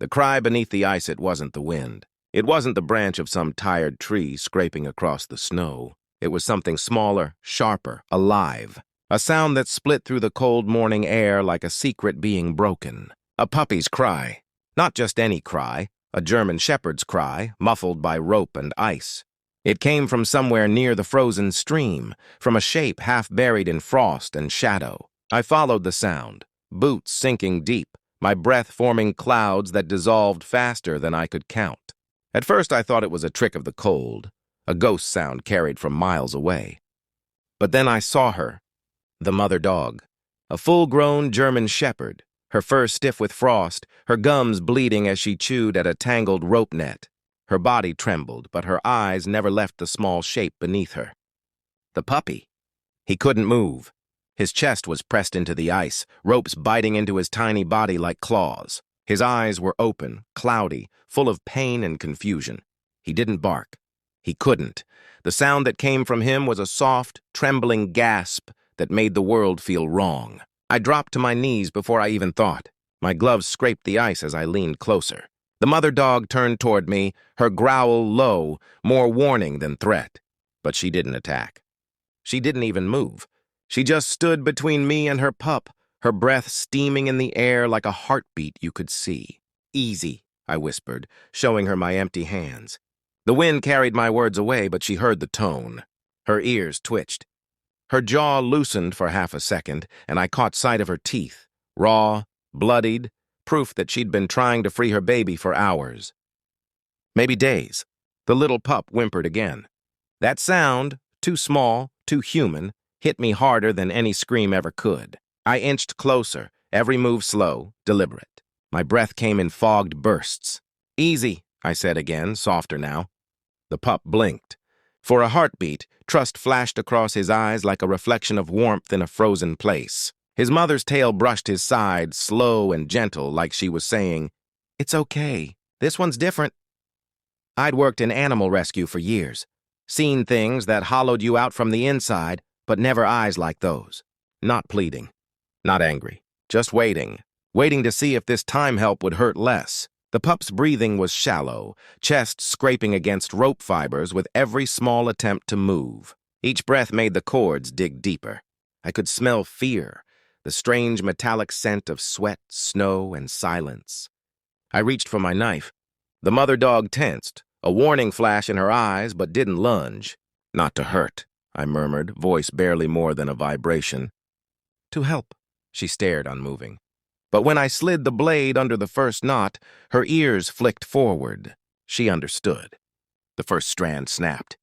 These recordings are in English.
The cry beneath the ice, it wasn't the wind. It wasn't the branch of some tired tree scraping across the snow. It was something smaller, sharper, alive. A sound that split through the cold morning air like a secret being broken. A puppy's cry. Not just any cry, a German shepherd's cry, muffled by rope and ice. It came from somewhere near the frozen stream, from a shape half buried in frost and shadow. I followed the sound, boots sinking deep, my breath forming clouds that dissolved faster than I could count. At first I thought it was a trick of the cold, a ghost sound carried from miles away. But then I saw her, the mother dog, a full-grown German shepherd, her fur stiff with frost, her gums bleeding as she chewed at a tangled rope net. Her body trembled, but her eyes never left the small shape beneath her. The puppy. He couldn't move. His chest was pressed into the ice, ropes biting into his tiny body like claws. His eyes were open, cloudy, full of pain and confusion. He didn't bark. He couldn't. The sound that came from him was a soft, trembling gasp that made the world feel wrong. I dropped to my knees before I even thought. My gloves scraped the ice as I leaned closer. The mother dog turned toward me, her growl low, more warning than threat. But she didn't attack. She didn't even move. She just stood between me and her pup, her breath steaming in the air like a heartbeat you could see. "Easy," I whispered, showing her my empty hands. The wind carried my words away, but she heard the tone. Her ears twitched. Her jaw loosened for half a second, and I caught sight of her teeth, raw, bloodied, proof that she'd been trying to free her baby for hours. Maybe days. The little pup whimpered again. That sound, too small, too human, hit me harder than any scream ever could. I inched closer, every move slow, deliberate. My breath came in fogged bursts. "Easy," I said again, softer now. The pup blinked. For a heartbeat, trust flashed across his eyes like a reflection of warmth in a frozen place. His mother's tail brushed his side, slow and gentle, like she was saying, "It's okay. This one's different." I'd worked in animal rescue for years, seen things that hollowed you out from the inside, but never eyes like those. Not pleading, not angry, just waiting to see if this time help would hurt less. The pup's breathing was shallow, chest scraping against rope fibers with every small attempt to move. Each breath made the cords dig deeper. I could smell fear, the strange metallic scent of sweat, snow, and silence. I reached for my knife. The mother dog tensed, a warning flash in her eyes, but didn't lunge. "Not to hurt," I murmured, voice barely more than a vibration. "To help," she stared, unmoving. But when I slid the blade under the first knot, her ears flicked forward. She understood. The first strand snapped.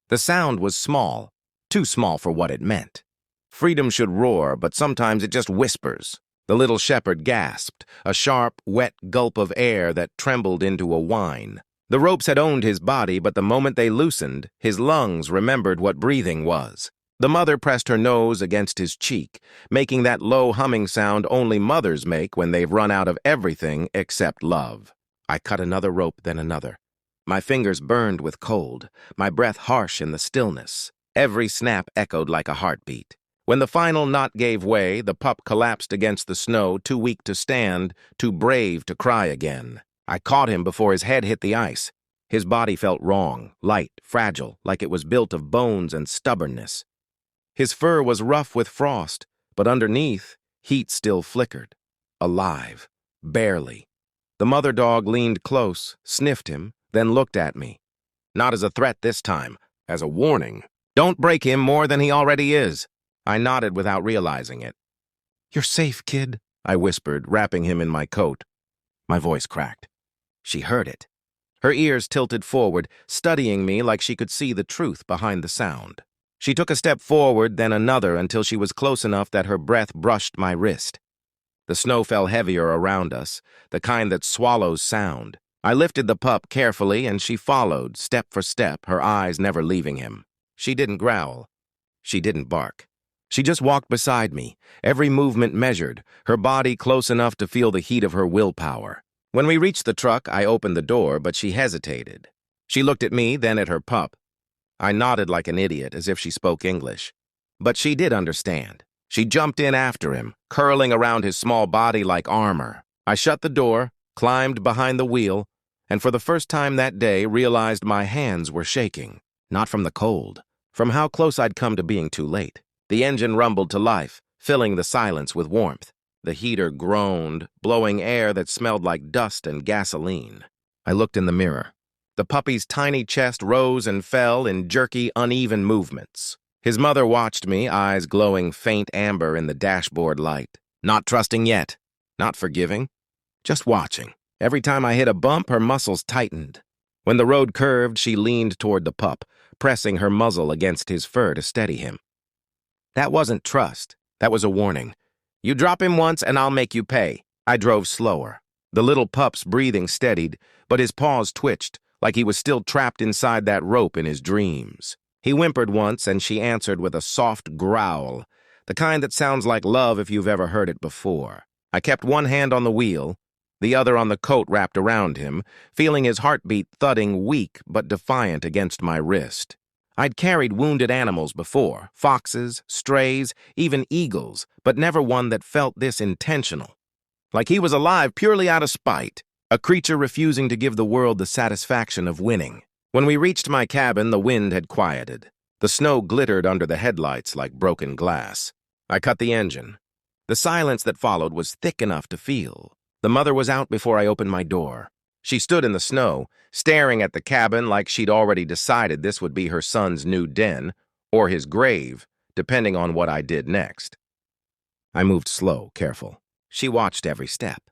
The sound was small, too small for what it meant. Freedom should roar, but sometimes it just whispers. The little shepherd gasped, a sharp, wet gulp of air that trembled into a whine. The ropes had owned his body, but the moment they loosened, his lungs remembered what breathing was. The mother pressed her nose against his cheek, making that low humming sound only mothers make when they've run out of everything except love. I cut another rope, then another. My fingers burned with cold, my breath harsh in the stillness. Every snap echoed like a heartbeat. When the final knot gave way, the pup collapsed against the snow, too weak to stand, too brave to cry again. I caught him before his head hit the ice. His body felt wrong, light, fragile, like it was built of bones and stubbornness. His fur was rough with frost, but underneath, heat still flickered. Alive. Barely. The mother dog leaned close, sniffed him, then looked at me. Not as a threat this time, as a warning. "Don't break him more than he already is." I nodded without realizing it. "You're safe, kid," I whispered, wrapping him in my coat. My voice cracked. She heard it. Her ears tilted forward, studying me like she could see the truth behind the sound. She took a step forward, then another, until she was close enough that her breath brushed my wrist. The snow fell heavier around us, the kind that swallows sound. I lifted the pup carefully, and she followed, step for step, her eyes never leaving him. She didn't growl. She didn't bark. She just walked beside me, every movement measured, her body close enough to feel the heat of her willpower. When we reached the truck, I opened the door, but she hesitated. She looked at me, then at her pup. I nodded like an idiot, as if she spoke English. But she did understand. She jumped in after him, curling around his small body like armor. I shut the door, climbed behind the wheel, and for the first time that day realized my hands were shaking. Not from the cold, from how close I'd come to being too late. The engine rumbled to life, filling the silence with warmth. The heater groaned, blowing air that smelled like dust and gasoline. I looked in the mirror. The puppy's tiny chest rose and fell in jerky, uneven movements. His mother watched me, eyes glowing faint amber in the dashboard light. Not trusting yet, not forgiving, just watching. Every time I hit a bump, her muscles tightened. When the road curved, she leaned toward the pup, pressing her muzzle against his fur to steady him. That wasn't trust. That was a warning. You drop him once and I'll make you pay. I drove slower. The little pup's breathing steadied, but his paws twitched, like he was still trapped inside that rope in his dreams. He whimpered once and she answered with a soft growl, the kind that sounds like love if you've ever heard it before. I kept one hand on the wheel, the other on the coat wrapped around him, feeling his heartbeat thudding weak but defiant against my wrist. I'd carried wounded animals before, foxes, strays, even eagles, but never one that felt this intentional. Like he was alive purely out of spite, a creature refusing to give the world the satisfaction of winning. When we reached my cabin, the wind had quieted. The snow glittered under the headlights like broken glass. I cut the engine. The silence that followed was thick enough to feel. The mother was out before I opened my door. She stood in the snow, staring at the cabin like she'd already decided this would be her son's new den, or his grave, depending on what I did next. I moved slow, careful. She watched every step.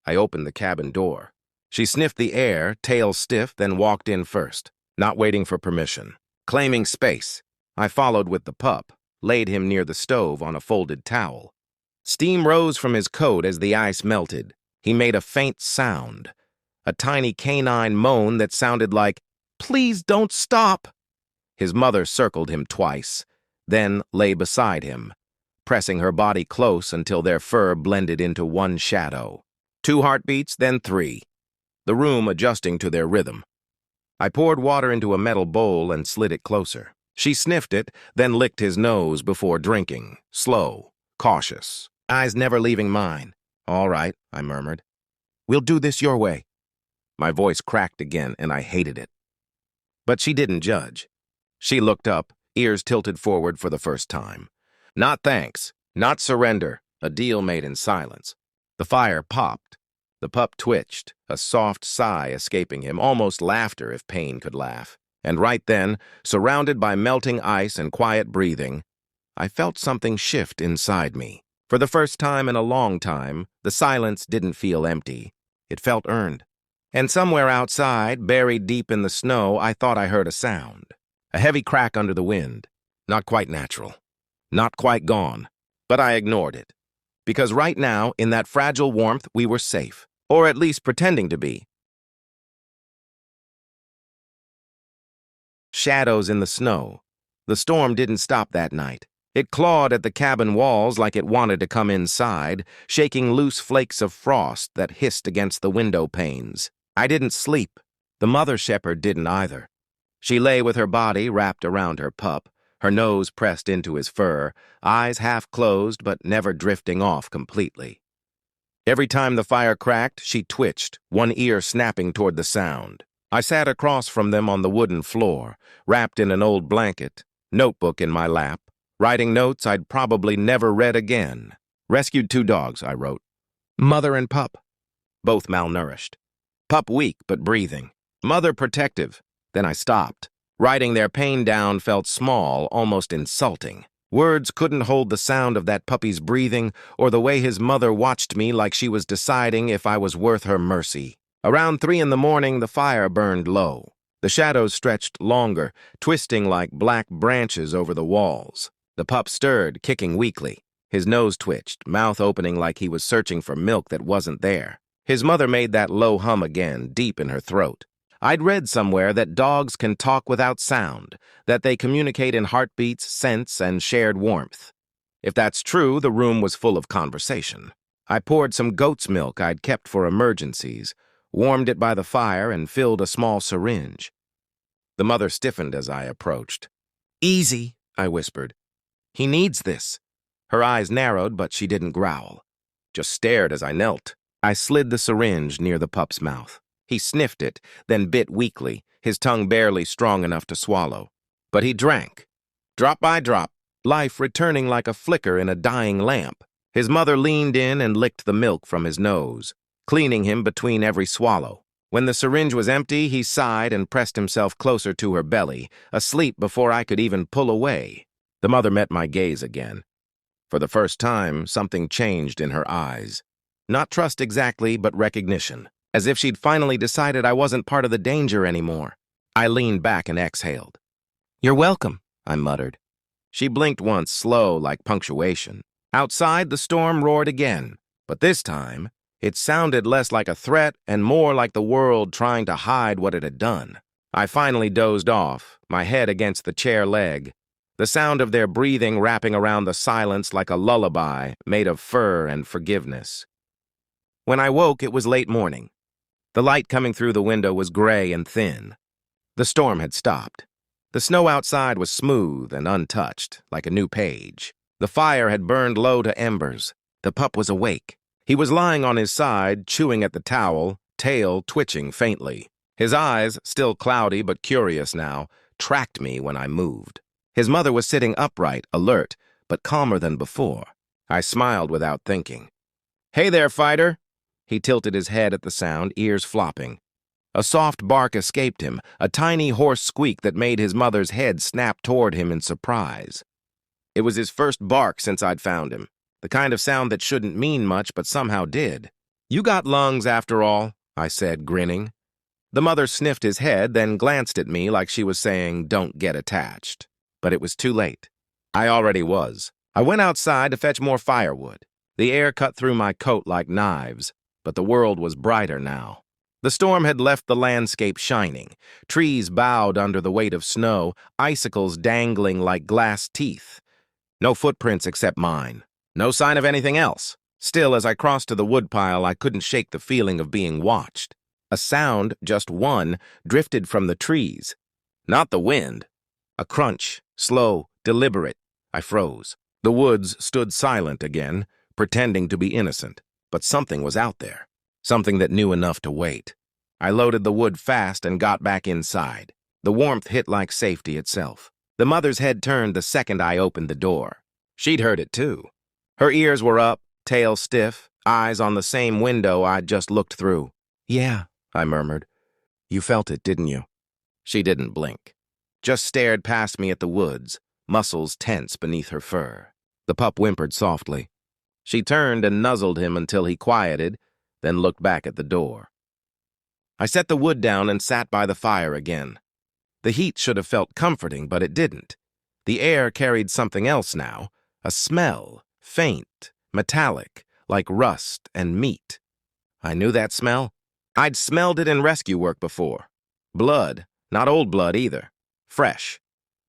I opened the cabin door. She sniffed the air, tail stiff, then walked in first, not waiting for permission. Claiming space, I followed with the pup, laid him near the stove on a folded towel. Steam rose from his coat as the ice melted. He made a faint sound, a tiny canine moan that sounded like, "Please don't stop." His mother circled him twice, then lay beside him, pressing her body close until their fur blended into one shadow. 2 heartbeats, then 3, the room adjusting to their rhythm. I poured water into a metal bowl and slid it closer. She sniffed it, then licked his nose before drinking, slow, cautious, eyes never leaving mine. "All right," I murmured. "We'll do this your way." My voice cracked again, and I hated it. But she didn't judge. She looked up, ears tilted forward for the first time. Not thanks, not surrender, a deal made in silence. The fire popped. The pup twitched, a soft sigh escaping him, almost laughter if pain could laugh. And right then, surrounded by melting ice and quiet breathing, I felt something shift inside me. For the first time in a long time, the silence didn't feel empty. It felt earned. And somewhere outside, buried deep in the snow, I thought I heard a sound. A heavy crack under the wind. Not quite natural. Not quite gone. But I ignored it. Because right now, in that fragile warmth, we were safe. Or at least pretending to be. Shadows in the snow. The storm didn't stop that night. It clawed at the cabin walls like it wanted to come inside, shaking loose flakes of frost that hissed against the window panes. I didn't sleep. The mother shepherd didn't either. She lay with her body wrapped around her pup, her nose pressed into his fur, eyes half closed but never drifting off completely. Every time the fire cracked, she twitched, one ear snapping toward the sound. I sat across from them on the wooden floor, wrapped in an old blanket, notebook in my lap, writing notes I'd probably never read again. Rescued 2 dogs, I wrote. Mother and pup. Both malnourished. Pup weak but breathing. Mother protective. Then I stopped. Writing their pain down felt small, almost insulting. Words couldn't hold the sound of that puppy's breathing or the way his mother watched me like she was deciding if I was worth her mercy. Around 3 in the morning, the fire burned low. The shadows stretched longer, twisting like black branches over the walls. The pup stirred, kicking weakly. His nose twitched, mouth opening like he was searching for milk that wasn't there. His mother made that low hum again, deep in her throat. I'd read somewhere that dogs can talk without sound, that they communicate in heartbeats, scents, and shared warmth. If that's true, the room was full of conversation. I poured some goat's milk I'd kept for emergencies, warmed it by the fire, and filled a small syringe. The mother stiffened as I approached. "Easy," I whispered. "He needs this." Her eyes narrowed, but she didn't growl. Just stared as I knelt. I slid the syringe near the pup's mouth. He sniffed it, then bit weakly, his tongue barely strong enough to swallow. But he drank. Drop by drop, life returning like a flicker in a dying lamp. His mother leaned in and licked the milk from his nose, cleaning him between every swallow. When the syringe was empty, he sighed and pressed himself closer to her belly, asleep before I could even pull away. The mother met my gaze again. For the first time, something changed in her eyes. Not trust exactly, but recognition, as if she'd finally decided I wasn't part of the danger anymore. I leaned back and exhaled. "You're welcome," I muttered. She blinked once, slow like punctuation. Outside, the storm roared again, but this time, it sounded less like a threat and more like the world trying to hide what it had done. I finally dozed off, my head against the chair leg, the sound of their breathing wrapping around the silence like a lullaby made of fur and forgiveness. When I woke, it was late morning. The light coming through the window was gray and thin. The storm had stopped. The snow outside was smooth and untouched, like a new page. The fire had burned low to embers. The pup was awake. He was lying on his side, chewing at the towel, tail twitching faintly. His eyes, still cloudy but curious now, tracked me when I moved. His mother was sitting upright, alert, but calmer than before. I smiled without thinking. "Hey there, fighter!" He tilted his head at the sound, ears flopping. A soft bark escaped him, a tiny hoarse squeak that made his mother's head snap toward him in surprise. It was his first bark since I'd found him. The kind of sound that shouldn't mean much, but somehow did. "You got lungs, after all," I said, grinning. The mother sniffed his head, then glanced at me like she was saying, "Don't get attached." But it was too late. I already was. I went outside to fetch more firewood. The air cut through my coat like knives, but the world was brighter now. The storm had left the landscape shining. Trees bowed under the weight of snow, icicles dangling like glass teeth. No footprints except mine. No sign of anything else. Still, as I crossed to the woodpile, I couldn't shake the feeling of being watched. A sound, just one, drifted from the trees. Not the wind. A crunch, slow, deliberate. I froze. The woods stood silent again, pretending to be innocent. But something was out there. Something that knew enough to wait. I loaded the wood fast and got back inside. The warmth hit like safety itself. The mother's head turned the second I opened the door. She'd heard it too. Her ears were up, tail stiff, eyes on the same window I'd just looked through. "Yeah," I murmured. "You felt it, didn't you?" She didn't blink. Just stared past me at the woods, muscles tense beneath her fur. The pup whimpered softly. She turned and nuzzled him until he quieted, then looked back at the door. I set the wood down and sat by the fire again. The heat should have felt comforting, but it didn't. The air carried something else now, a smell, faint, metallic, like rust and meat. I knew that smell. I'd smelled it in rescue work before. Blood, not old blood either. Fresh.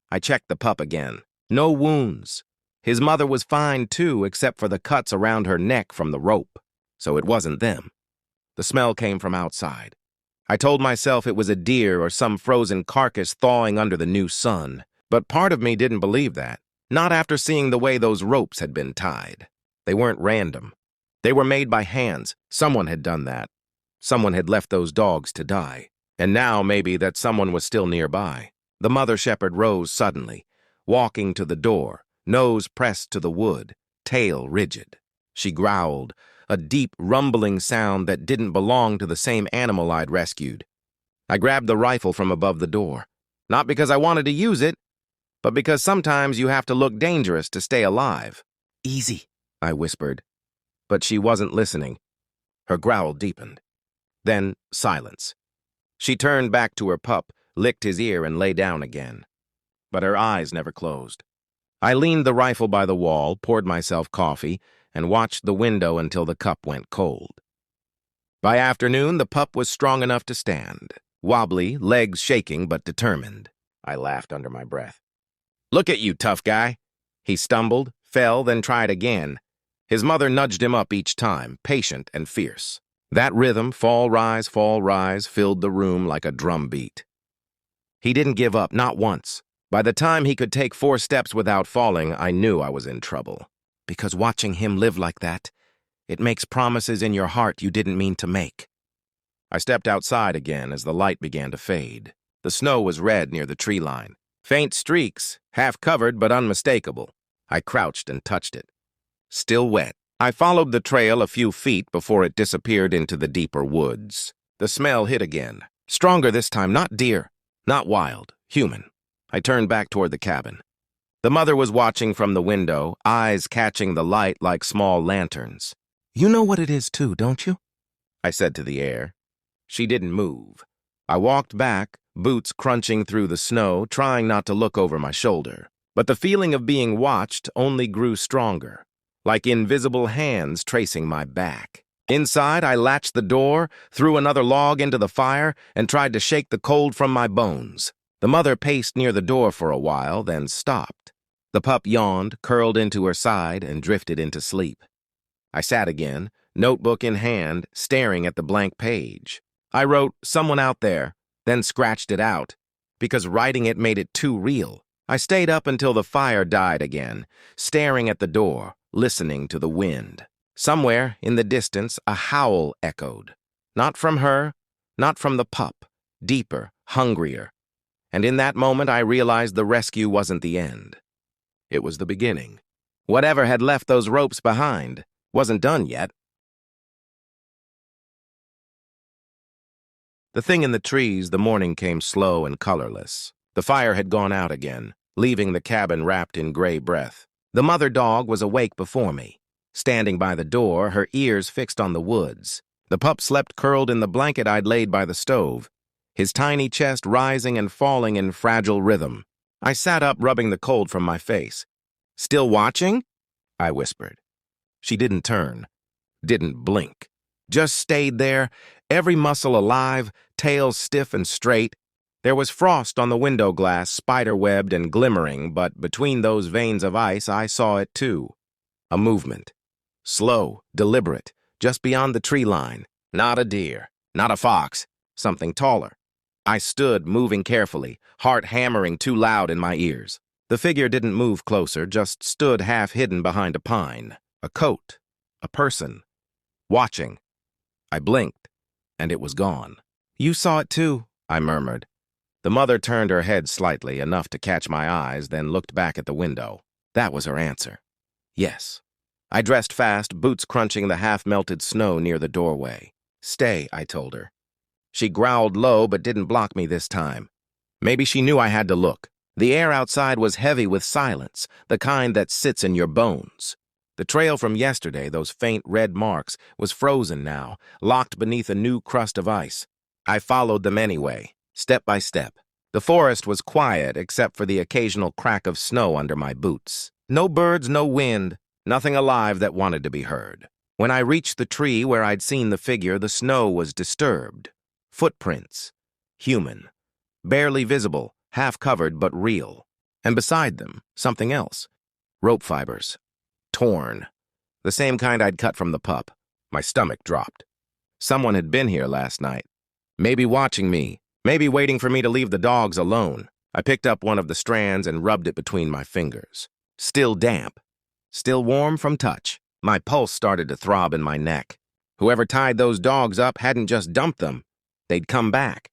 I checked the pup again. No wounds. His mother was fine too, except for the cuts around her neck from the rope. So it wasn't them. The smell came from outside. I told myself it was a deer or some frozen carcass thawing under the new sun. But part of me didn't believe that. Not after seeing the way those ropes had been tied. They weren't random. They were made by hands. Someone had done that. Someone had left those dogs to die. And now maybe that someone was still nearby. The mother shepherd rose suddenly, walking to the door, nose pressed to the wood, tail rigid. She growled, a deep, rumbling sound that didn't belong to the same animal I'd rescued. I grabbed the rifle from above the door. Not because I wanted to use it, but because sometimes you have to look dangerous to stay alive. "Easy," I whispered. But she wasn't listening. Her growl deepened. Then silence. She turned back to her pup, licked his ear, and lay down again. But her eyes never closed. I leaned the rifle by the wall, poured myself coffee, and watched the window until the cup went cold. By afternoon, the pup was strong enough to stand. Wobbly, legs shaking but determined. I laughed under my breath. "Look at you, tough guy." He stumbled, fell, then tried again. His mother nudged him up each time, patient and fierce. That rhythm, fall, rise, filled the room like a drum beat. He didn't give up, not once. By the time he could take 4 steps without falling, I knew I was in trouble. Because watching him live like that, It makes promises in your heart you didn't mean to make. I stepped outside again as the light began to fade. The snow was red near the tree line. Faint streaks, half covered but unmistakable. I crouched and touched it. Still wet. I followed the trail a few feet before it disappeared into the deeper woods. The smell hit again. Stronger this time, not deer, not wild, human. I turned back toward the cabin. The mother was watching from the window, eyes catching the light like small lanterns. "You know what it is too, don't you?" I said to the air. She didn't move. I walked back, boots crunching through the snow, trying not to look over my shoulder. But the feeling of being watched only grew stronger, like invisible hands tracing my back. Inside, I latched the door, threw another log into the fire, and tried to shake the cold from my bones. The mother paced near the door for a while, then stopped. The pup yawned, curled into her side, and drifted into sleep. I sat again, notebook in hand, staring at the blank page. I wrote, "Someone out there," then scratched it out, because writing it made it too real. I stayed up until the fire died again, staring at the door, listening to the wind. Somewhere, in the distance, a howl echoed. Not from her, not from the pup, deeper, hungrier. And in that moment, I realized the rescue wasn't the end. It was the beginning. Whatever had left those ropes behind wasn't done yet. The thing in the trees, the morning came slow and colorless. The fire had gone out again, leaving the cabin wrapped in gray breath. The mother dog was awake before me, standing by the door, her ears fixed on the woods. The pup slept curled in the blanket I'd laid by the stove, his tiny chest rising and falling in fragile rhythm. I sat up, rubbing the cold from my face. "Still watching?" I whispered. She didn't turn, didn't blink. Just stayed there, every muscle alive, tail stiff and straight. There was frost on the window glass, spider-webbed and glimmering, but between those veins of ice I saw it too. A movement. Slow, deliberate, just beyond the tree line. Not a deer, not a fox, something taller. I stood, moving carefully, heart hammering too loud in my ears. The figure didn't move closer, just stood half hidden behind a pine. A coat, a person, watching. I blinked, and it was gone. "You saw it too," I murmured. The mother turned her head slightly, enough to catch my eyes, then looked back at the window. That was her answer. Yes. I dressed fast, boots crunching the half-melted snow near the doorway. "Stay," I told her. She growled low, but didn't block me this time. Maybe she knew I had to look. The air outside was heavy with silence, the kind that sits in your bones. The trail from yesterday, those faint red marks, was frozen now, locked beneath a new crust of ice. I followed them anyway, step by step. The forest was quiet except for the occasional crack of snow under my boots. No birds, no wind, nothing alive that wanted to be heard. When I reached the tree where I'd seen the figure, the snow was disturbed. Footprints. Human. Barely visible, half-covered but real. And beside them, something else. Rope fibers. Torn. The same kind I'd cut from the pup. My stomach dropped. Someone had been here last night. Maybe watching me. Maybe waiting for me to leave the dogs alone. I picked up one of the strands and rubbed it between my fingers. Still damp. Still warm from touch. My pulse started to throb in my neck. Whoever tied those dogs up hadn't just dumped them. They'd come back.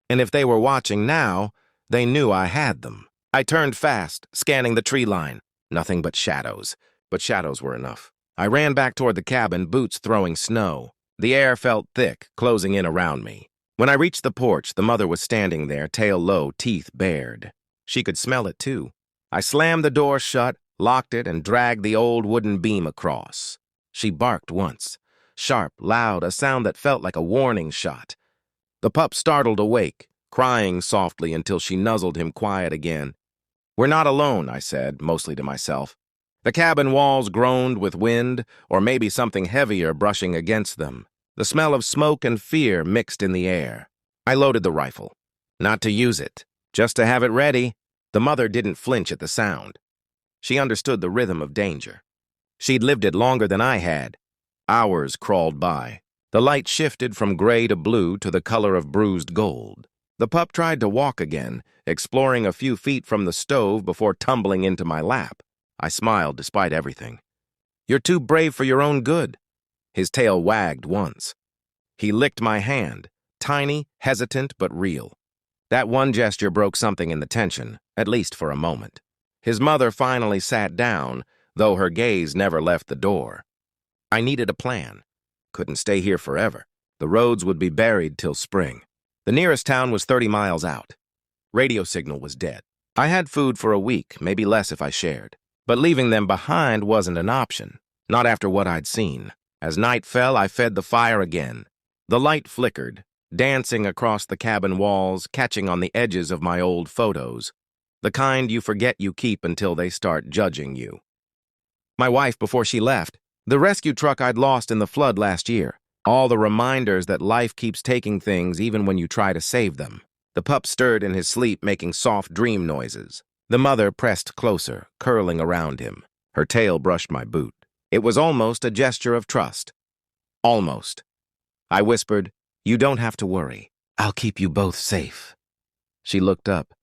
And if they were watching now, they knew I had them. I turned fast, scanning the tree line. Nothing but shadows. But shadows were enough. I ran back toward the cabin, boots throwing snow. The air felt thick, closing in around me. When I reached the porch, the mother was standing there, tail low, teeth bared. She could smell it, too. I slammed the door shut, locked it, and dragged the old wooden beam across. She barked once. Sharp, loud, a sound that felt like a warning shot. The pup startled awake, crying softly until she nuzzled him quiet again. "We're not alone," I said, mostly to myself. The cabin walls groaned with wind, or maybe something heavier brushing against them. The smell of smoke and fear mixed in the air. I loaded the rifle. Not to use it, just to have it ready. The mother didn't flinch at the sound. She understood the rhythm of danger. She'd lived it longer than I had. Hours crawled by. The light shifted from gray to blue to the color of bruised gold. The pup tried to walk again, exploring a few feet from the stove before tumbling into my lap. I smiled despite everything. "You're too brave for your own good." His tail wagged once. He licked my hand, tiny, hesitant, but real. That one gesture broke something in the tension, at least for a moment. His mother finally sat down, though her gaze never left the door. I needed a plan. Couldn't stay here forever. The roads would be buried till spring. The nearest town was 30 miles out. Radio signal was dead. I had food for a week, maybe less if I shared. But leaving them behind wasn't an option, not after what I'd seen. As night fell, I fed the fire again. The light flickered, dancing across the cabin walls, catching on the edges of my old photos. The kind you forget you keep until they start judging you. My wife before she left. The rescue truck I'd lost in the flood last year. All the reminders that life keeps taking things even when you try to save them. The pup stirred in his sleep, making soft dream noises. The mother pressed closer, curling around him. Her tail brushed my boot. It was almost a gesture of trust. Almost. I whispered, "You don't have to worry. I'll keep you both safe." She looked up,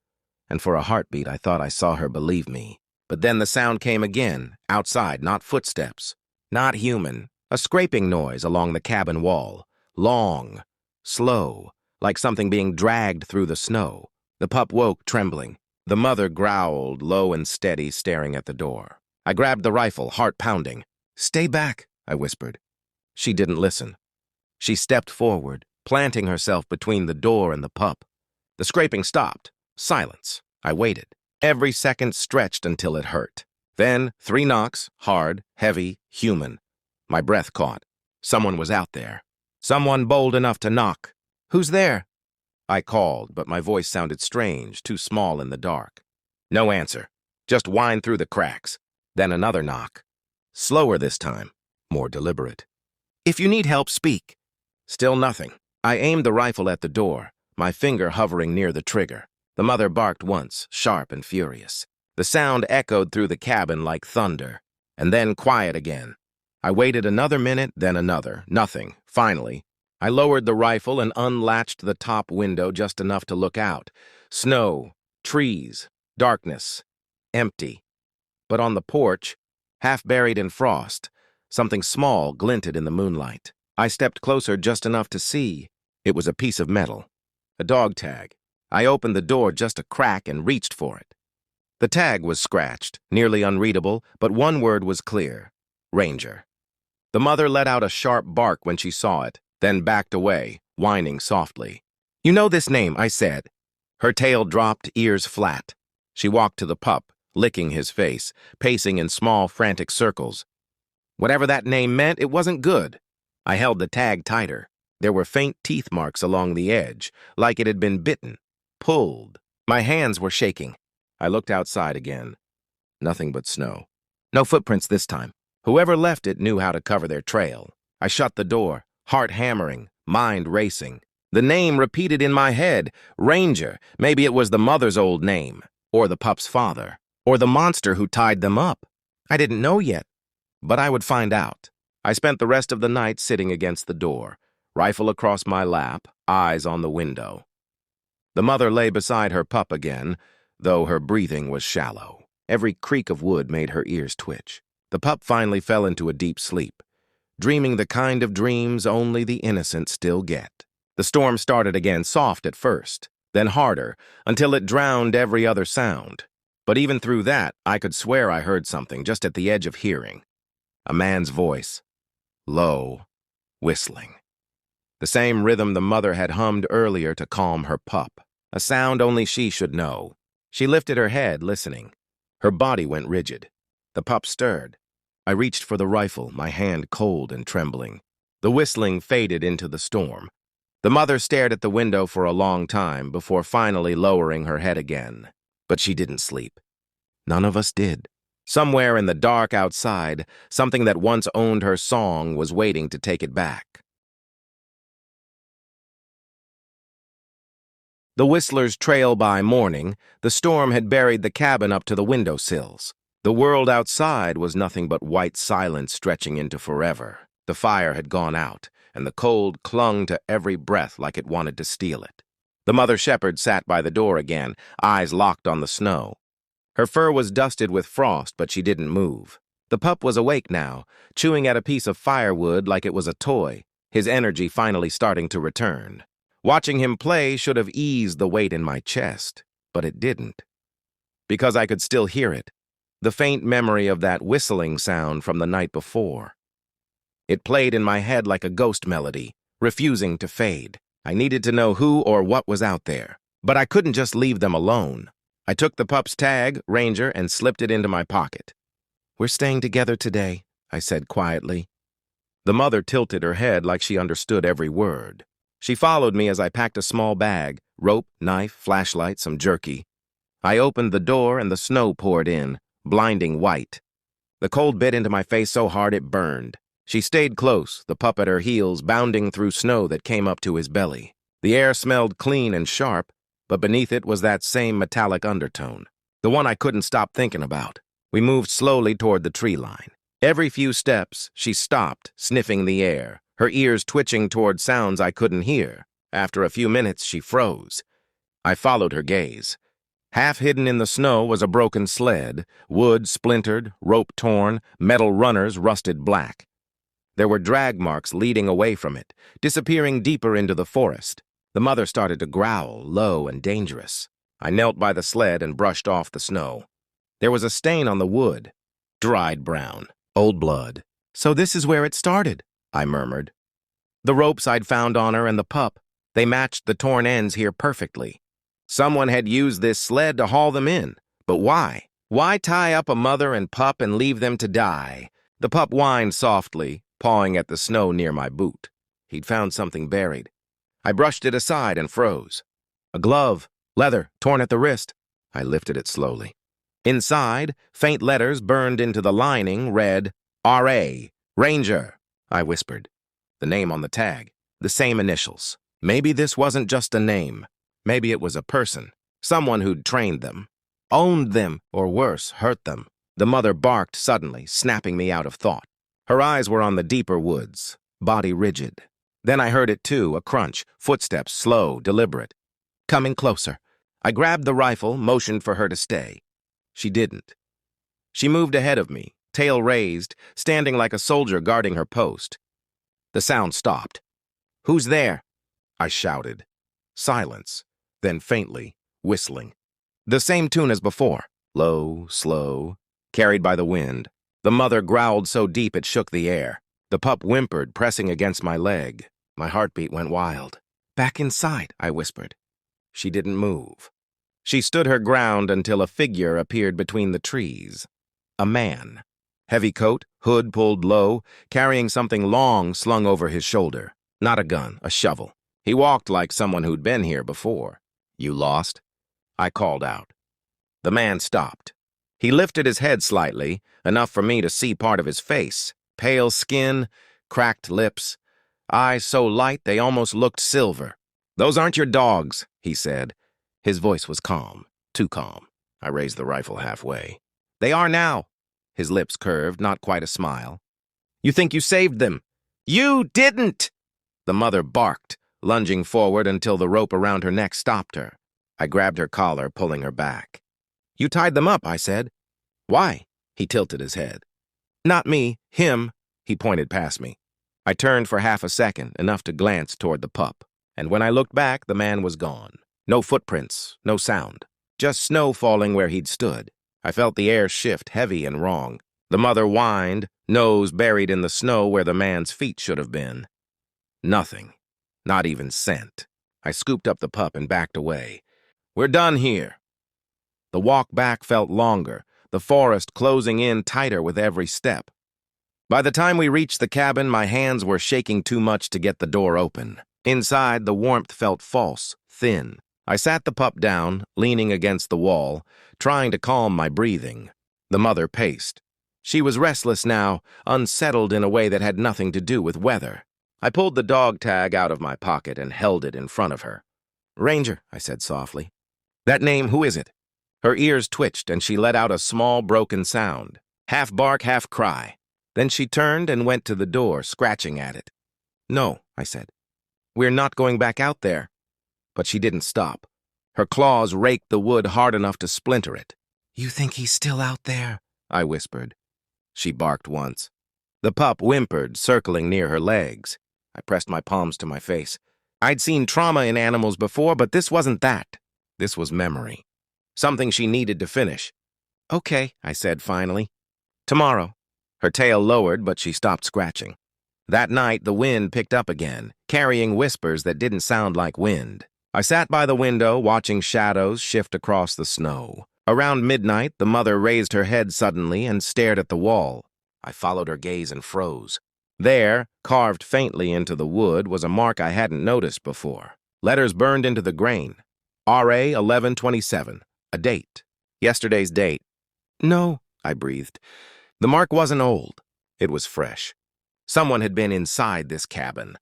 and for a heartbeat I thought I saw her believe me. But then the sound came again, outside, not footsteps, not human, a scraping noise along the cabin wall, long, slow, like something being dragged through the snow. The pup woke, trembling. The mother growled, low and steady, staring at the door. I grabbed the rifle, heart pounding. "Stay back," I whispered. She didn't listen. She stepped forward, planting herself between the door and the pup. The scraping stopped. Silence. I waited. Every second stretched until it hurt. Then 3 knocks, hard, heavy, human. My breath caught. Someone was out there. Someone bold enough to knock. "Who's there?" I called, but my voice sounded strange, too small in the dark. No answer. Just whined through the cracks. Then another knock. Slower this time. More deliberate. "If you need help, speak." Still nothing. I aimed the rifle at the door, my finger hovering near the trigger. The mother barked once, sharp and furious. The sound echoed through the cabin like thunder, and then quiet again. I waited another minute, then another. Nothing. Finally, I lowered the rifle and unlatched the top window just enough to look out. Snow, trees, darkness, empty. But on the porch, half buried in frost, something small glinted in the moonlight. I stepped closer just enough to see. It was a piece of metal. A dog tag. I opened the door just a crack and reached for it. The tag was scratched, nearly unreadable, but one word was clear. Ranger. The mother let out a sharp bark when she saw it, then backed away, whining softly. "You know this name," I said. Her tail dropped, ears flat. She walked to the pup, licking his face, pacing in small, frantic circles. Whatever that name meant, it wasn't good. I held the tag tighter. There were faint teeth marks along the edge, like it had been bitten, pulled. My hands were shaking. I looked outside again. Nothing but snow. No footprints this time. Whoever left it knew how to cover their trail. I shut the door, heart hammering, mind racing. The name repeated in my head. Ranger. Maybe it was the mother's old name, or the pup's father, or the monster who tied them up. I didn't know yet, but I would find out. I spent the rest of the night sitting against the door, rifle across my lap, eyes on the window. The mother lay beside her pup again, though her breathing was shallow. Every creak of wood made her ears twitch. The pup finally fell into a deep sleep, dreaming the kind of dreams only the innocent still get. The storm started again, soft at first, then harder, until it drowned every other sound. But even through that, I could swear I heard something just at the edge of hearing. A man's voice. Low, whistling. The same rhythm the mother had hummed earlier to calm her pup. A sound only she should know. She lifted her head, listening. Her body went rigid. The pup stirred. I reached for the rifle, my hand cold and trembling. The whistling faded into the storm. The mother stared at the window for a long time before finally lowering her head again. But she didn't sleep. None of us did. Somewhere in the dark outside, something that once owned her song was waiting to take it back. The whistlers trail by morning, the storm had buried the cabin up to the windowsills. The world outside was nothing but white silence stretching into forever. The fire had gone out, and the cold clung to every breath like it wanted to steal it. The mother shepherd sat by the door again, eyes locked on the snow. Her fur was dusted with frost, but she didn't move. The pup was awake now, chewing at a piece of firewood like it was a toy, his energy finally starting to return. Watching him play should have eased the weight in my chest, but it didn't. Because I could still hear it, the faint memory of that whistling sound from the night before. It played in my head like a ghost melody, refusing to fade. I needed to know who or what was out there, but I couldn't just leave them alone. I took the pup's tag, Ranger, and slipped it into my pocket. "We're staying together today," I said quietly. The mother tilted her head like she understood every word. She followed me as I packed a small bag, rope, knife, flashlight, some jerky. I opened the door and the snow poured in, blinding white. The cold bit into my face so hard it burned. She stayed close, the pup at her heels, bounding through snow that came up to his belly. The air smelled clean and sharp, but beneath it was that same metallic undertone, the one I couldn't stop thinking about. We moved slowly toward the tree line. Every few steps, she stopped, sniffing the air, her ears twitching toward sounds I couldn't hear. After a few minutes, she froze. I followed her gaze. Half hidden in the snow was a broken sled, wood splintered, rope torn, metal runners rusted black. There were drag marks leading away from it, disappearing deeper into the forest. The mother started to growl, low and dangerous. I knelt by the sled and brushed off the snow. There was a stain on the wood, dried brown, old blood. "So this is where it started," I murmured. "The ropes I'd found on her and the pup, they matched the torn ends here perfectly. Someone had used this sled to haul them in. But why? Why tie up a mother and pup and leave them to die?" The pup whined softly, pawing at the snow near my boot. He'd found something buried. I brushed it aside and froze. A glove, leather, torn at the wrist. I lifted it slowly. Inside, faint letters burned into the lining read, R.A., Ranger, I whispered. The name on the tag, the same initials. Maybe this wasn't just a name. Maybe it was a person, someone who'd trained them, owned them, or worse, hurt them. The mother barked suddenly, snapping me out of thought. Her eyes were on the deeper woods, body rigid. Then I heard it too, a crunch, footsteps, slow, deliberate. Coming closer. I grabbed the rifle, motioned for her to stay. She didn't. She moved ahead of me, tail raised, standing like a soldier guarding her post. The sound stopped. "Who's there?" I shouted. Silence, then faintly, whistling. The same tune as before, low, slow, carried by the wind. The mother growled so deep it shook the air. The pup whimpered, pressing against my leg. My heartbeat went wild. "Back inside," I whispered. She didn't move. She stood her ground until a figure appeared between the trees. A man. Heavy coat, hood pulled low, carrying something long slung over his shoulder. Not a gun, a shovel. He walked like someone who'd been here before. "You lost?" I called out. The man stopped. He lifted his head slightly, enough for me to see part of his face. Pale skin, cracked lips, eyes so light they almost looked silver. "Those aren't your dogs," he said. His voice was calm, too calm. I raised the rifle halfway. "They are now." His lips curved, not quite a smile. "You think you saved them?" "You didn't!" The mother barked, lunging forward until the rope around her neck stopped her. I grabbed her collar, pulling her back. "You tied them up," I said. "Why?" He tilted his head. "Not me, him." He pointed past me. I turned for half a second, enough to glance toward the pup. And when I looked back, the man was gone. No footprints, no sound. Just snow falling where he'd stood. I felt the air shift, heavy and wrong. The mother whined, nose buried in the snow where the man's feet should have been. Nothing. Not even scent. I scooped up the pup and backed away. "We're done here." The walk back felt longer, the forest closing in tighter with every step. By the time we reached the cabin, my hands were shaking too much to get the door open. Inside, the warmth felt false, thin. I sat the pup down, leaning against the wall, trying to calm my breathing. The mother paced. She was restless now, unsettled in a way that had nothing to do with weather. I pulled the dog tag out of my pocket and held it in front of her. "Ranger," I said softly. "That name, who is it?" Her ears twitched and she let out a small, broken sound. Half bark, half cry. Then she turned and went to the door, scratching at it. "No," I said. "We're not going back out there." But she didn't stop. Her claws raked the wood hard enough to splinter it. "You think he's still out there?" I whispered. she barked once. The pup whimpered, circling near her legs. I pressed my palms to my face. I'd seen trauma in animals before, but this wasn't that. This was memory. Something she needed to finish. Okay, I said finally. Tomorrow. Her tail lowered, but she stopped scratching. That night, the wind picked up again, carrying whispers that didn't sound like wind. I sat by the window, watching shadows shift across the snow. Around midnight, the mother raised her head suddenly and stared at the wall. I followed her gaze and froze. There, carved faintly into the wood, was a mark I hadn't noticed before. Letters burned into the grain. RA 1127. A date. Yesterday's date. No, I breathed. The mark wasn't old. It was fresh. Someone had been inside this cabin.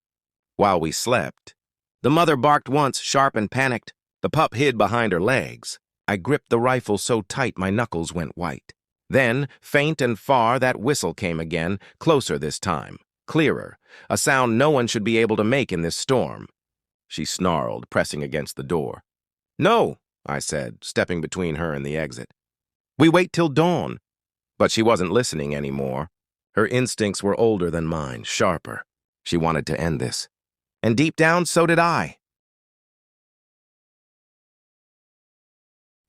While we slept. The mother barked once, sharp and panicked. The pup hid behind her legs. I gripped the rifle so tight my knuckles went white. Then, faint and far, that whistle came again, closer this time, clearer, a sound no one should be able to make in this storm. She snarled, pressing against the door. No, I said, stepping between her and the exit. We wait till dawn. But she wasn't listening anymore. Her instincts were older than mine, sharper. She wanted to end this. And deep down, so did I.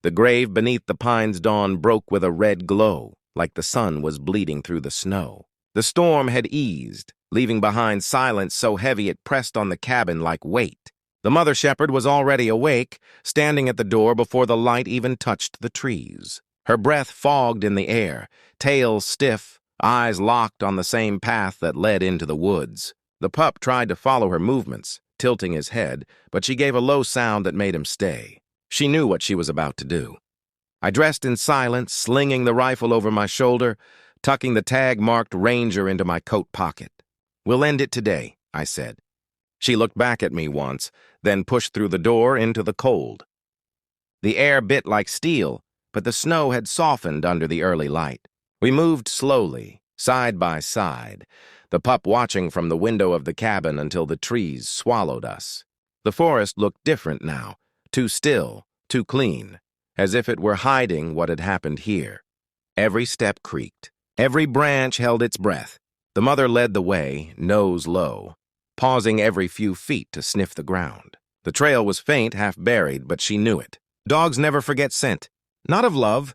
The grave beneath the pine's dawn broke with a red glow, like the sun was bleeding through the snow. The storm had eased, leaving behind silence so heavy it pressed on the cabin like weight. The mother shepherd was already awake, standing at the door before the light even touched the trees. Her breath fogged in the air, tail stiff, eyes locked on the same path that led into the woods. The pup tried to follow her movements, tilting his head, but she gave a low sound that made him stay. She knew what she was about to do. I dressed in silence, slinging the rifle over my shoulder, tucking the tag-marked Ranger into my coat pocket. We'll end it today, I said. She looked back at me once, then pushed through the door into the cold. The air bit like steel, but the snow had softened under the early light. We moved slowly, side by side, the pup watching from the window of the cabin until the trees swallowed us. The forest looked different now, too still, too clean, as if it were hiding what had happened here. Every step creaked. Every branch held its breath. The mother led the way, nose low, pausing every few feet to sniff the ground. The trail was faint, half buried, but she knew it. Dogs never forget scent. Not of love,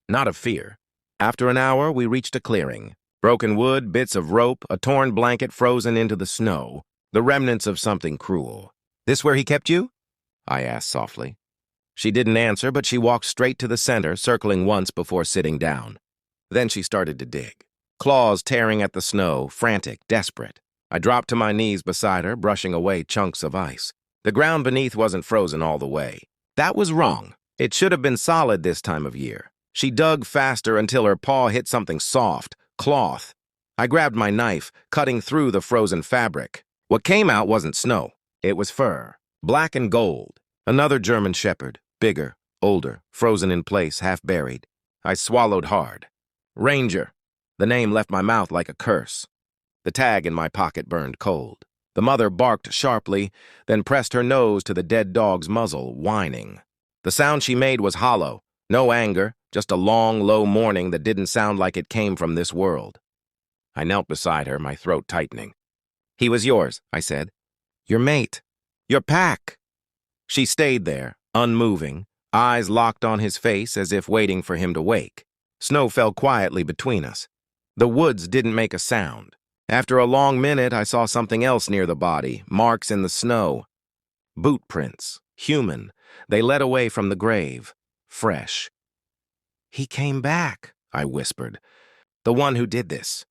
not of fear. After an hour, we reached a clearing. Broken wood, bits of rope, a torn blanket frozen into the snow, the remnants of something cruel. This where he kept you? I asked softly. She didn't answer, but she walked straight to the center, circling once before sitting down. Then she started to dig. Claws tearing at the snow, frantic, desperate. I dropped to my knees beside her, brushing away chunks of ice. The ground beneath wasn't frozen all the way. That was wrong. It should have been solid this time of year. She dug faster until her paw hit something soft, cloth. I grabbed my knife, cutting through the frozen fabric. What came out wasn't snow. It was fur, black and gold. Another German shepherd, bigger, older, frozen in place, half buried. I swallowed hard. Ranger. The name left my mouth like a curse. The tag in my pocket burned cold. The mother barked sharply, then pressed her nose to the dead dog's muzzle, whining. The sound she made was hollow. No anger, just a long, low mourning that didn't sound like it came from this world. I knelt beside her, my throat tightening. He was yours, I said. Your mate. Your pack. She stayed there, unmoving, eyes locked on his face as if waiting for him to wake. Snow fell quietly between us. The woods didn't make a sound. After a long minute, I saw something else near the body, marks in the snow. Boot prints, human. They led away from the grave, fresh. He came back, I whispered. The one who did this.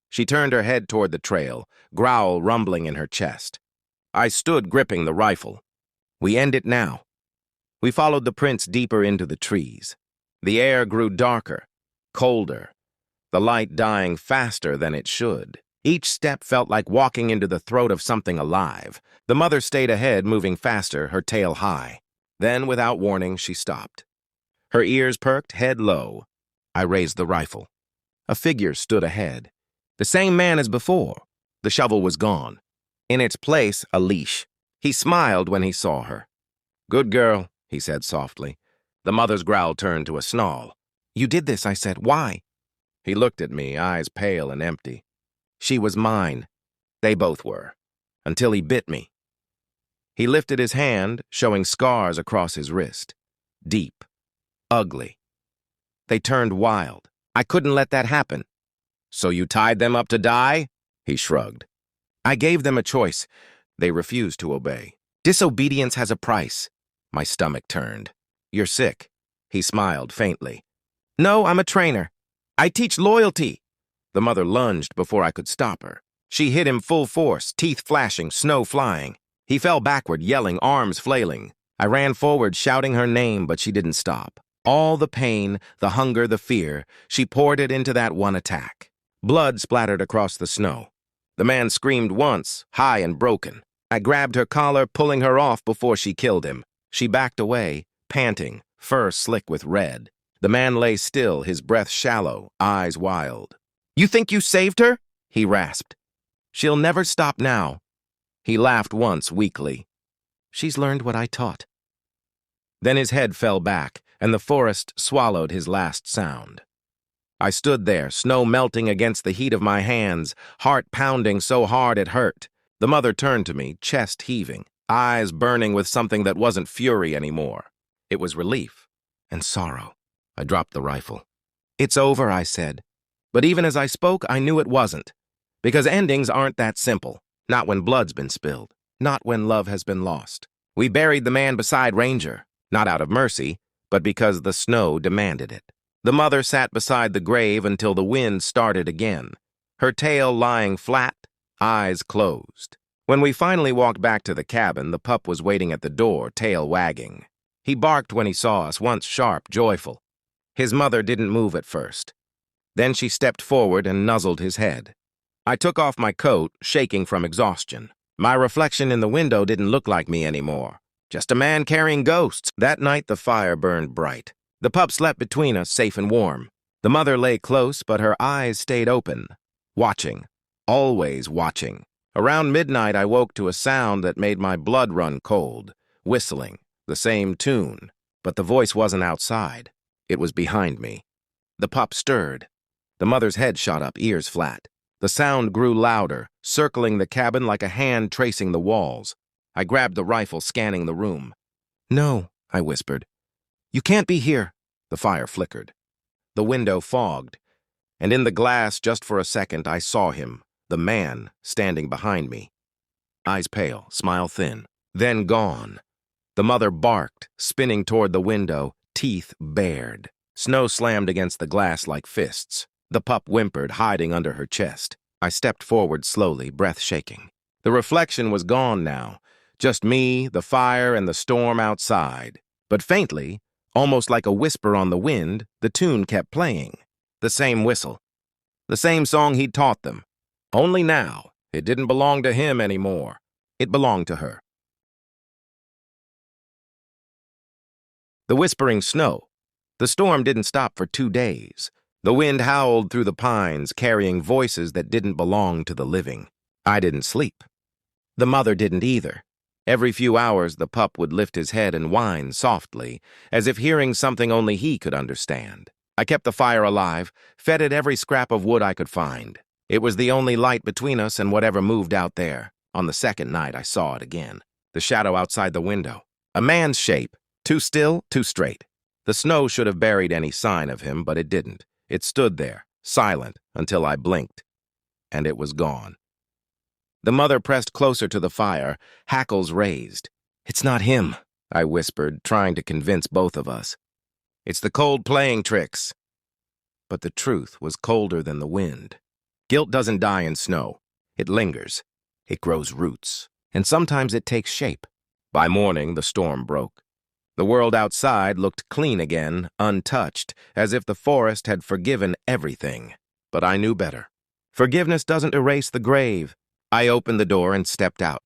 She turned her head toward the trail, growl rumbling in her chest. I stood gripping the rifle. We end it now. We followed the prints deeper into the trees. The air grew darker, colder, the light dying faster than it should. Each step felt like walking into the throat of something alive. The mother stayed ahead, moving faster, her tail high. Then, without warning, she stopped. Her ears perked, head low. I raised the rifle. A figure stood ahead. The same man as before. The shovel was gone. In its place, a leash. He smiled when he saw her. Good girl, he said softly. The mother's growl turned to a snarl. You did this, I said. Why? He looked at me, eyes pale and empty. She was mine. They both were. Until he bit me. He lifted his hand, showing scars across his wrist. Deep. Ugly. They turned wild. I couldn't let that happen. So you tied them up to die? He shrugged. I gave them a choice. They refused to obey. Disobedience has a price. My stomach turned. You're sick. He smiled faintly. No, I'm a trainer. I teach loyalty. The mother lunged before I could stop her. She hit him full force, teeth flashing, snow flying. He fell backward, yelling, arms flailing. I ran forward, shouting her name, but she didn't stop. All the pain, the hunger, the fear, she poured it into that one attack. Blood splattered across the snow. The man screamed once, high and broken. I grabbed her collar, pulling her off before she killed him. She backed away, panting, fur slick with red. The man lay still, his breath shallow, eyes wild. You think you saved her? He rasped. She'll never stop now. He laughed once, weakly. She's learned what I taught. Then his head fell back, and the forest swallowed his last sound. I stood there, snow melting against the heat of my hands, heart pounding so hard it hurt. The mother turned to me, chest heaving, eyes burning with something that wasn't fury anymore. It was relief and sorrow. I dropped the rifle. It's over, I said. But even as I spoke, I knew it wasn't. Because endings aren't that simple. Not when blood's been spilled. Not when love has been lost. We buried the man beside Ranger, not out of mercy, but because the snow demanded it. The mother sat beside the grave until the wind started again, her tail lying flat, eyes closed. When we finally walked back to the cabin, the pup was waiting at the door, tail wagging. He barked when he saw us, once sharp, joyful. His mother didn't move at first. Then she stepped forward and nuzzled his head. I took off my coat, shaking from exhaustion. My reflection in the window didn't look like me anymore. Just a man carrying ghosts. That night the fire burned bright. The pup slept between us, safe and warm. The mother lay close, but her eyes stayed open. Watching. Always watching. Around midnight I woke to a sound that made my blood run cold. Whistling. The same tune. But the voice wasn't outside. It was behind me. The pup stirred. The mother's head shot up, ears flat. The sound grew louder, circling the cabin like a hand tracing the walls. I grabbed the rifle, scanning the room. No, I whispered. You can't be here. The fire flickered. The window fogged, and in the glass, just for a second, I saw him, the man, standing behind me. Eyes pale, smile thin, then gone. The mother barked, spinning toward the window, teeth bared. Snow slammed against the glass like fists. The pup whimpered, hiding under her chest. I stepped forward slowly, breath shaking. The reflection was gone now. Just me, the fire, and the storm outside. But faintly, almost like a whisper on the wind, the tune kept playing. The same whistle. The same song he'd taught them. Only now, it didn't belong to him anymore. It belonged to her. The whispering snow. The storm didn't stop for 2 days. The wind howled through the pines, carrying voices that didn't belong to the living. I didn't sleep. The mother didn't either. Every few hours, the pup would lift his head and whine softly, as if hearing something only he could understand. I kept the fire alive, fed it every scrap of wood I could find. It was the only light between us and whatever moved out there. On the second night, I saw it again. The shadow outside the window. A man's shape. Too still, too straight. The snow should have buried any sign of him, but it didn't. It stood there, silent, until I blinked. And it was gone. The mother pressed closer to the fire, hackles raised. It's not him, I whispered, trying to convince both of us. It's the cold playing tricks. But the truth was colder than the wind. Guilt doesn't die in snow. It lingers. It grows roots. And sometimes it takes shape. By morning, the storm broke. The world outside looked clean again, untouched, as if the forest had forgiven everything. But I knew better. Forgiveness doesn't erase the grave. I opened the door and stepped out.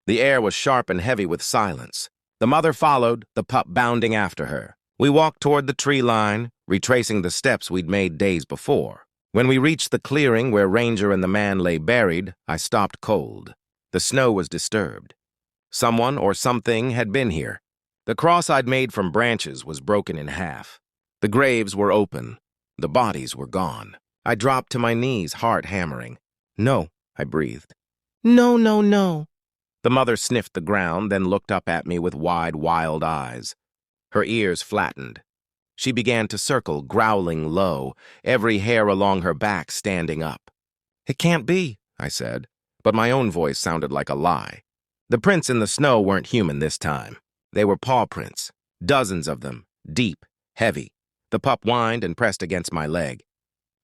The air was sharp and heavy with silence. The mother followed, the pup bounding after her. We walked toward the tree line, retracing the steps we'd made days before. When we reached the clearing where Ranger and the man lay buried, I stopped cold. The snow was disturbed. Someone or something had been here. The cross I'd made from branches was broken in half. The graves were open. The bodies were gone. I dropped to my knees, heart hammering. "No," I breathed. "No, no, no." The mother sniffed the ground, then looked up at me with wide, wild eyes. Her ears flattened. She began to circle, growling low, every hair along her back standing up. "It can't be," I said, but my own voice sounded like a lie. The prints in the snow weren't human this time. They were paw prints, dozens of them, deep, heavy. The pup whined and pressed against my leg.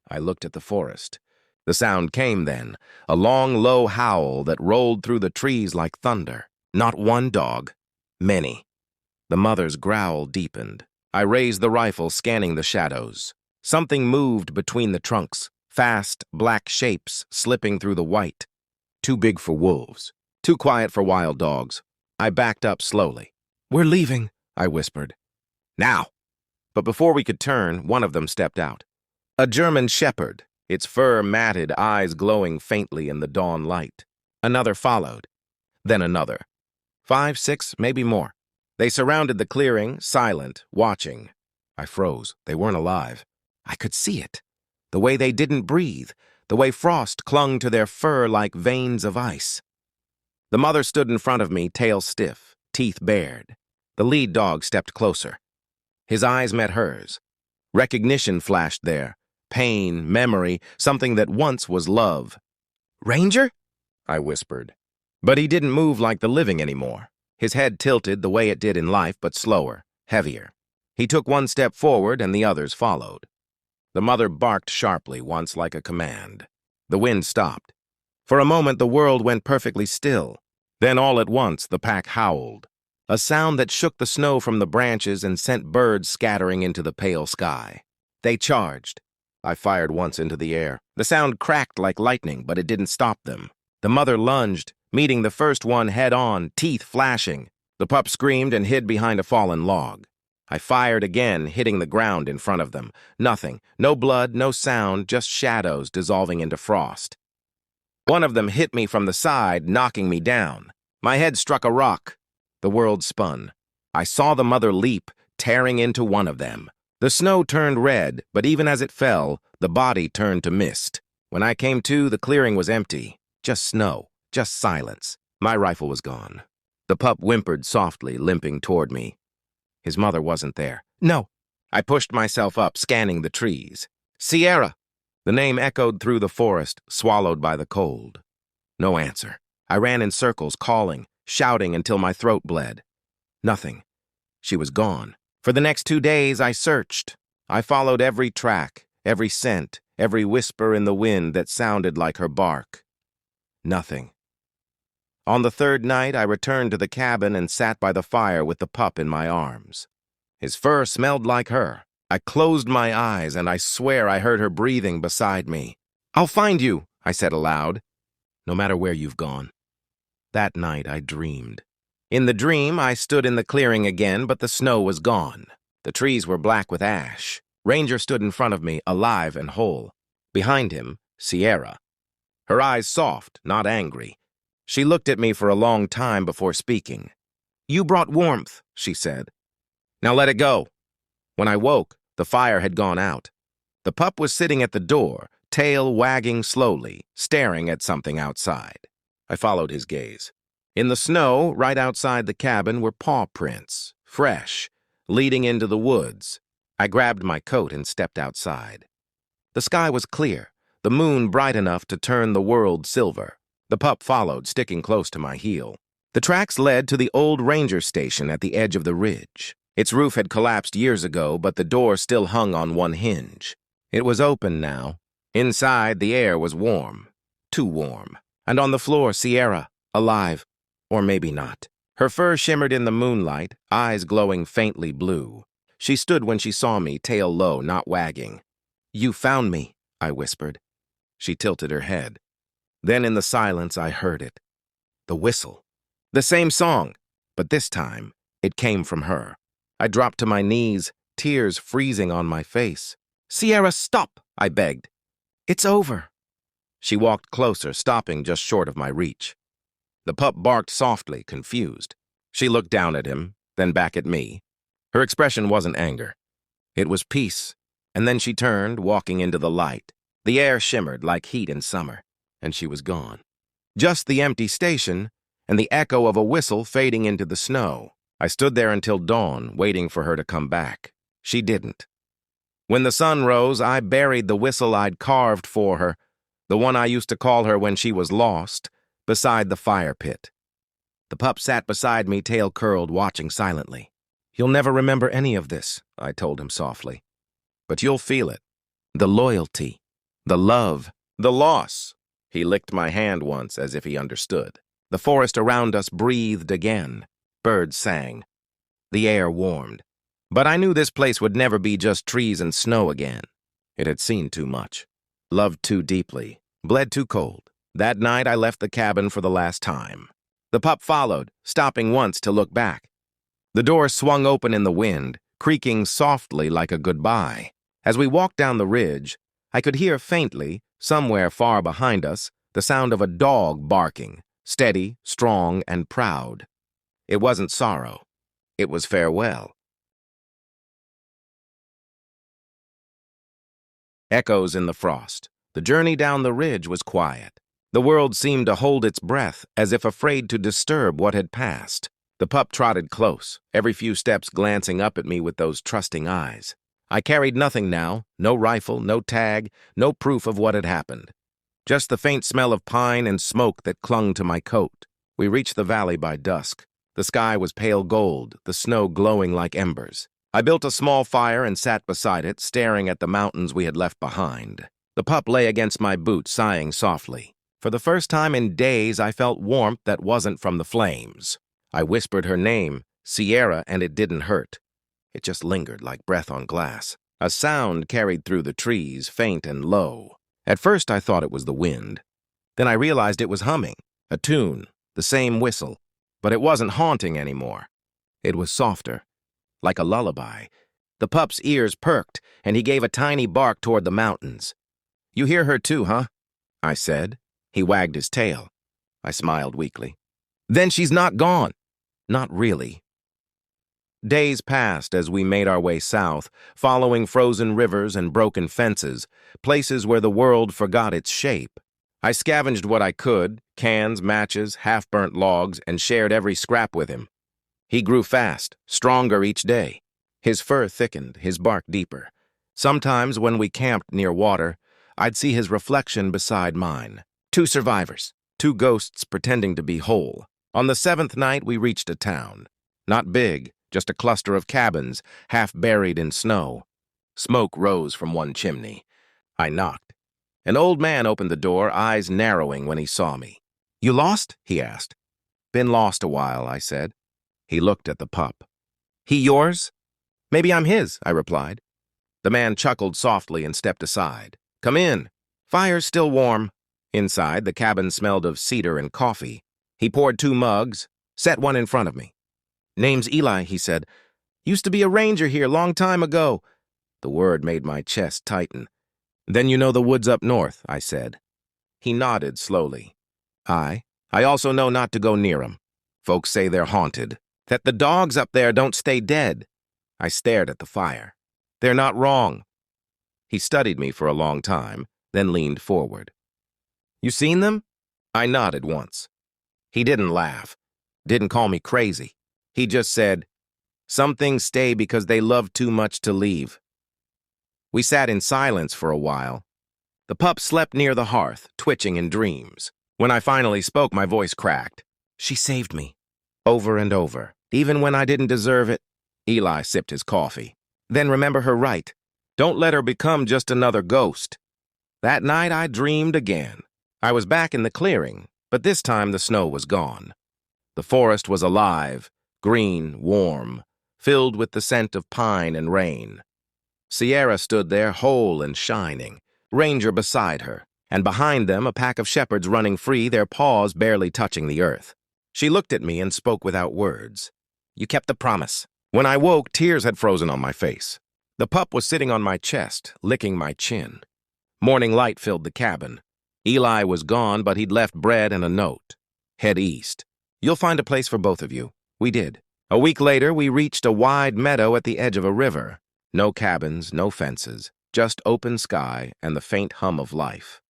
I looked at the forest. The sound came then, a long, low howl that rolled through the trees like thunder. Not one dog, many. The mother's growl deepened. I raised the rifle, scanning the shadows. Something moved between the trunks, fast, black shapes slipping through the white. Too big for wolves, too quiet for wild dogs. I backed up slowly. "We're leaving," I whispered. "Now!" But before we could turn, one of them stepped out. A German shepherd, its fur matted, eyes glowing faintly in the dawn light. Another followed. Then another. 5, 6, maybe more. They surrounded the clearing, silent, watching. I froze. They weren't alive. I could see it. The way they didn't breathe, the way frost clung to their fur like veins of ice. The mother stood in front of me, tail stiff, teeth bared. The lead dog stepped closer. His eyes met hers. Recognition flashed there. Pain, memory, something that once was love. "Ranger?" I whispered. But he didn't move like the living anymore. His head tilted the way it did in life, but slower, heavier. He took one step forward, and the others followed. The mother barked sharply once like a command. The wind stopped. For a moment, the world went perfectly still. Then all at once, the pack howled. A sound that shook the snow from the branches and sent birds scattering into the pale sky. They charged. I fired once into the air. The sound cracked like lightning, but it didn't stop them. The mother lunged, meeting the first one head-on, teeth flashing. The pup screamed and hid behind a fallen log. I fired again, hitting the ground in front of them. Nothing. No blood, no sound, just shadows dissolving into frost. One of them hit me from the side, knocking me down. My head struck a rock. The world spun. I saw the mother leap, tearing into one of them. The snow turned red, but even as it fell, the body turned to mist. When I came to, the clearing was empty. Just snow, just silence. My rifle was gone. The pup whimpered softly, limping toward me. His mother wasn't there. "No." I pushed myself up, scanning the trees. "Sierra!" The name echoed through the forest, swallowed by the cold. No answer. I ran in circles, calling, shouting until my throat bled. Nothing. She was gone. For the next 2 days, I searched. I followed every track, every scent, every whisper in the wind that sounded like her bark. Nothing. On the third night, I returned to the cabin and sat by the fire with the pup in my arms. His fur smelled like her. I closed my eyes, and I swear I heard her breathing beside me. "I'll find you," I said aloud, "no matter where you've gone." That night, I dreamed. In the dream, I stood in the clearing again, but the snow was gone. The trees were black with ash. Ranger stood in front of me, alive and whole. Behind him, Sierra. Her eyes soft, not angry. She looked at me for a long time before speaking. "You brought warmth," she said. "Now let it go." When I woke, the fire had gone out. The pup was sitting at the door, tail wagging slowly, staring at something outside. I followed his gaze. In the snow, right outside the cabin, were paw prints, fresh, leading into the woods. I grabbed my coat and stepped outside. The sky was clear, the moon bright enough to turn the world silver. The pup followed, sticking close to my heel. The tracks led to the old ranger station at the edge of the ridge. Its roof had collapsed years ago, but the door still hung on one hinge. It was open now. Inside, the air was warm, too warm. And on the floor, Sierra, alive. Or maybe not. Her fur shimmered in the moonlight, eyes glowing faintly blue. She stood when she saw me, tail low, not wagging. "You found me," I whispered. She tilted her head. Then in the silence, I heard it. The whistle. The same song, but this time, it came from her. I dropped to my knees, tears freezing on my face. "Sierra, stop," I begged. "It's over." She walked closer, stopping just short of my reach. The pup barked softly, confused. She looked down at him, then back at me. Her expression wasn't anger. It was peace, and then she turned, walking into the light. The air shimmered like heat in summer, and she was gone. Just the empty station and the echo of a whistle fading into the snow. I stood there until dawn, waiting for her to come back. She didn't. When the sun rose, I buried the whistle I'd carved for her, the one I used to call her when she was lost, beside the fire pit. The pup sat beside me, tail curled, watching silently. "You'll never remember any of this," I told him softly. "But you'll feel it. The loyalty, the love, the loss." He licked my hand once as if he understood. The forest around us breathed again. Birds sang. The air warmed. But I knew this place would never be just trees and snow again. It had seen too much, loved too deeply, bled too cold. That night I left the cabin for the last time. The pup followed, stopping once to look back. The door swung open in the wind, creaking softly like a goodbye. As we walked down the ridge, I could hear faintly, somewhere far behind us, the sound of a dog barking, steady, strong, and proud. It wasn't sorrow. It was farewell. Echoes in the frost. The journey down the ridge was quiet. The world seemed to hold its breath, as if afraid to disturb what had passed. The pup trotted close, every few steps glancing up at me with those trusting eyes. I carried nothing now, no rifle, no tag, no proof of what had happened. Just the faint smell of pine and smoke that clung to my coat. We reached the valley by dusk. The sky was pale gold, the snow glowing like embers. I built a small fire and sat beside it, staring at the mountains we had left behind. The pup lay against my boot, sighing softly. For the first time in days, I felt warmth that wasn't from the flames. I whispered her name, Sierra, and it didn't hurt. It just lingered like breath on glass. A sound carried through the trees, faint and low. At first, I thought it was the wind. Then I realized it was humming, a tune, the same whistle. But it wasn't haunting anymore. It was softer, like a lullaby. The pup's ears perked, and he gave a tiny bark toward the mountains. "You hear her too, huh?" I said. He wagged his tail. I smiled weakly. "Then she's not gone." "Not really." Days passed as we made our way south, following frozen rivers and broken fences, places where the world forgot its shape. I scavenged what I could, cans, matches, half-burnt logs, and shared every scrap with him. He grew fast, stronger each day. His fur thickened, his bark deeper. Sometimes when we camped near water, I'd see his reflection beside mine. Two survivors, two ghosts pretending to be whole. On the 7th night, we reached a town. Not big, just a cluster of cabins, half buried in snow. Smoke rose from one chimney. I knocked. An old man opened the door, eyes narrowing when he saw me. "You lost?" he asked. "Been lost a while," I said. He looked at the pup. "He yours?" "Maybe I'm his," I replied. The man chuckled softly and stepped aside. "Come in. Fire's still warm." Inside, the cabin smelled of cedar and coffee. He poured 2 mugs, set one in front of me. "Name's Eli," he said. "Used to be a ranger here long time ago." The word made my chest tighten. "Then you know the woods up north," I said. He nodded slowly. I also know not to go near 'em. Folks say they're haunted, that the dogs up there don't stay dead." I stared at the fire. "They're not wrong." He studied me for a long time, then leaned forward. "You seen them?" I nodded once. He didn't laugh, didn't call me crazy. He just said, "Some things stay because they love too much to leave." We sat in silence for a while. The pup slept near the hearth, twitching in dreams. When I finally spoke, my voice cracked. "She saved me." Over and over, even when I didn't deserve it. Eli sipped his coffee. "Then remember her right. Don't let her become just another ghost." That night I dreamed again. I was back in the clearing, but this time the snow was gone. The forest was alive, green, warm, filled with the scent of pine and rain. Sierra stood there whole and shining, Ranger beside her, and behind them a pack of shepherds running free, their paws barely touching the earth. She looked at me and spoke without words. "You kept the promise." When I woke, tears had frozen on my face. The pup was sitting on my chest, licking my chin. Morning light filled the cabin. Eli was gone, but he'd left bread and a note. "Head east. You'll find a place for both of you." We did. A week later, we reached a wide meadow at the edge of a river. No cabins, no fences. just open sky and the faint hum of life.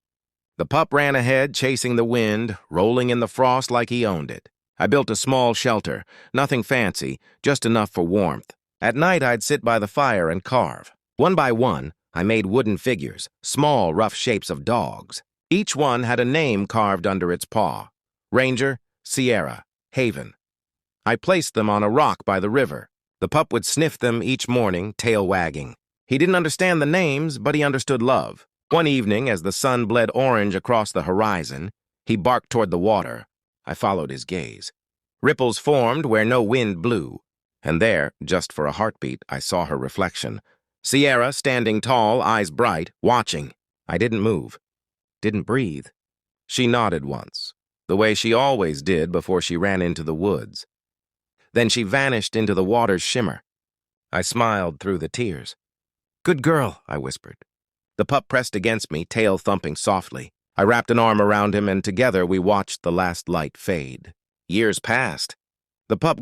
The pup ran ahead, chasing the wind, rolling in the frost like he owned it. I built a small shelter, nothing fancy, just enough for warmth. At night, I'd sit by the fire and carve. One by one, I made wooden figures, small, rough shapes of dogs. Each one had a name carved under its paw: Ranger, Sierra, Haven. I placed them on a rock by the river. The pup would sniff them each morning, tail wagging. He didn't understand the names, but he understood love. One evening, as the sun bled orange across the horizon, he barked toward the water. I followed his gaze. Ripples formed where no wind blew, and there, just for a heartbeat, I saw her reflection. Sierra, standing tall, eyes bright, watching. I didn't move, didn't breathe. She nodded once, the way she always did before she ran into the woods. Then she vanished into the water's shimmer. I smiled through the tears. "Good girl," I whispered. The pup pressed against me, tail thumping softly. I wrapped an arm around him, and together we watched the last light fade. Years passed. The pup